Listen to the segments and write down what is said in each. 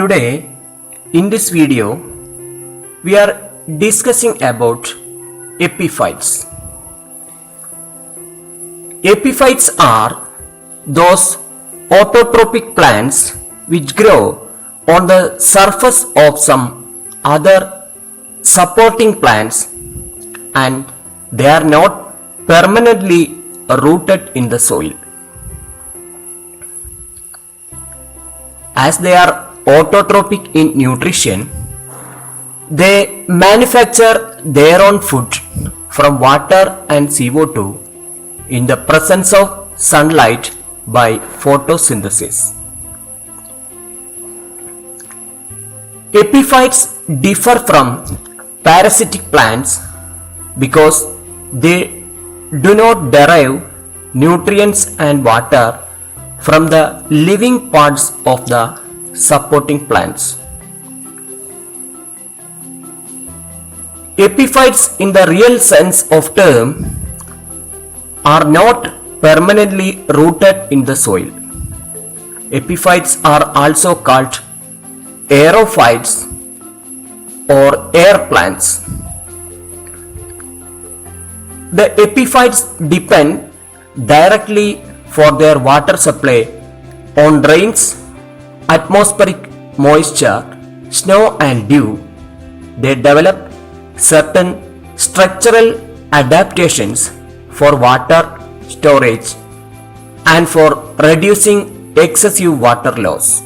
Today, in this video, we are discussing about epiphytes. Epiphytes are those autotrophic plants which grow on the surface of some other supporting plants and they are not permanently rooted in the soil. As they are autotrophic in nutrition, they manufacture their own food from water and CO2 in the presence of sunlight by photosynthesis. Epiphytes differ from parasitic plants because they do not derive nutrients and water from the living parts of the supporting plants. Epiphytes in the real sense of term are not permanently rooted in the soil. Epiphytes are also called aerophytes or air plants. The epiphytes depend directly for their water supply on rains, atmospheric moisture, snow and dew. They develop certain structural adaptations for water storage and for reducing excessive water loss.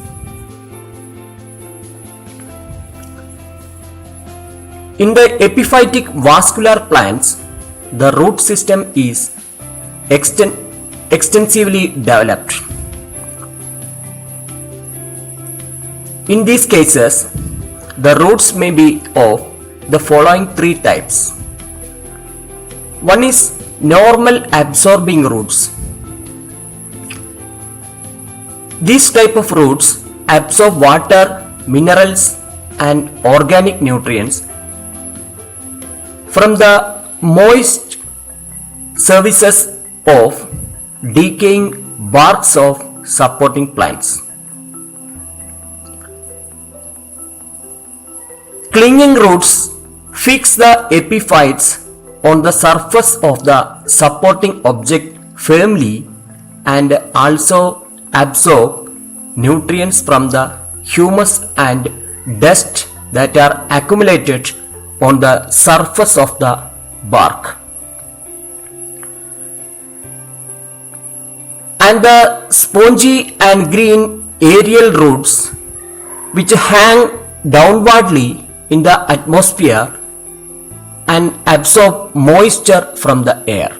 In the epiphytic vascular plants, the root system is extensively developed. In these cases, the roots may be of the following three types. One is normal absorbing roots. These type of roots absorb water, minerals and organic nutrients from the moist surfaces of decaying barks of supporting plants. Clinging roots fix the epiphytes on the surface of the supporting object firmly and also absorb nutrients from the humus and dust that are accumulated on the surface of the bark. And the spongy and green aerial roots which hang downwardly in the atmosphere and absorb moisture from the air.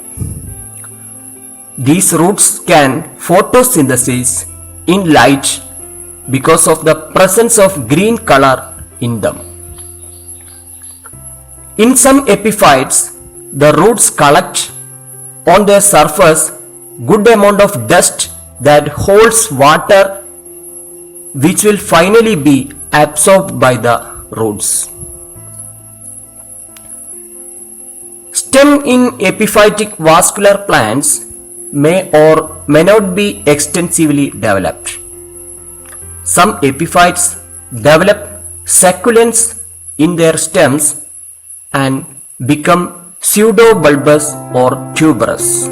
These roots can photosynthesize in light because of the presence of green color in them. In some epiphytes, the roots collect on their surface good amount of dust that holds water which will finally be absorbed by the roots. Stem in epiphytic vascular plants may or may not be extensively developed. Some epiphytes develop succulents in their stems and become pseudobulbous or tuberous.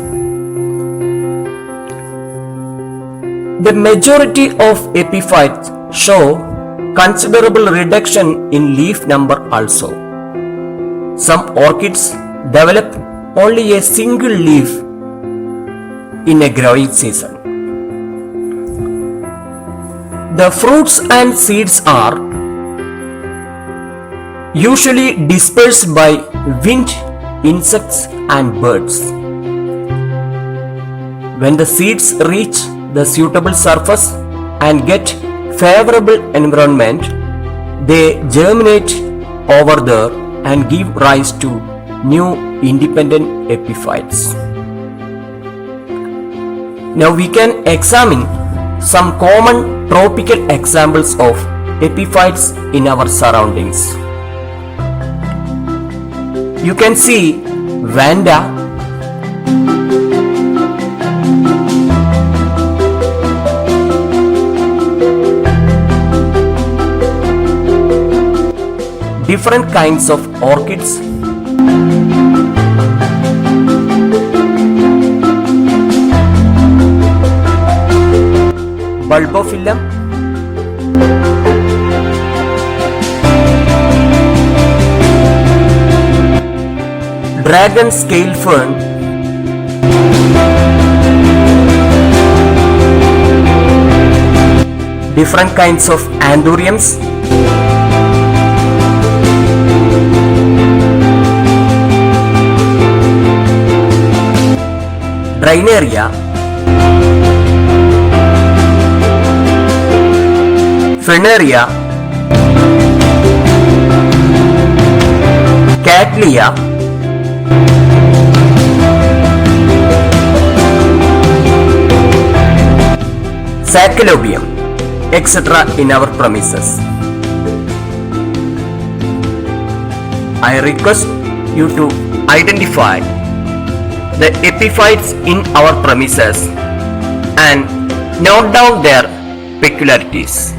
The majority of epiphytes show considerable reduction in leaf number also. Some orchids develop only a single leaf in a growing season. The fruits and seeds are usually dispersed by wind, insects and birds. When the seeds reach the suitable surface and get favorable environment, they germinate over there and give rise to new independent epiphytes. Now we can examine some common tropical examples of epiphytes in our surroundings. You can see Vanda, different kinds of orchids, bulbophyllum, dragon scale fern, different kinds of anthuriums, Drainaria, Ferneria, Cattleya, Sacchalobium, etc. in our premises. I request you to identify the epiphytes in our premises and note down their peculiarities.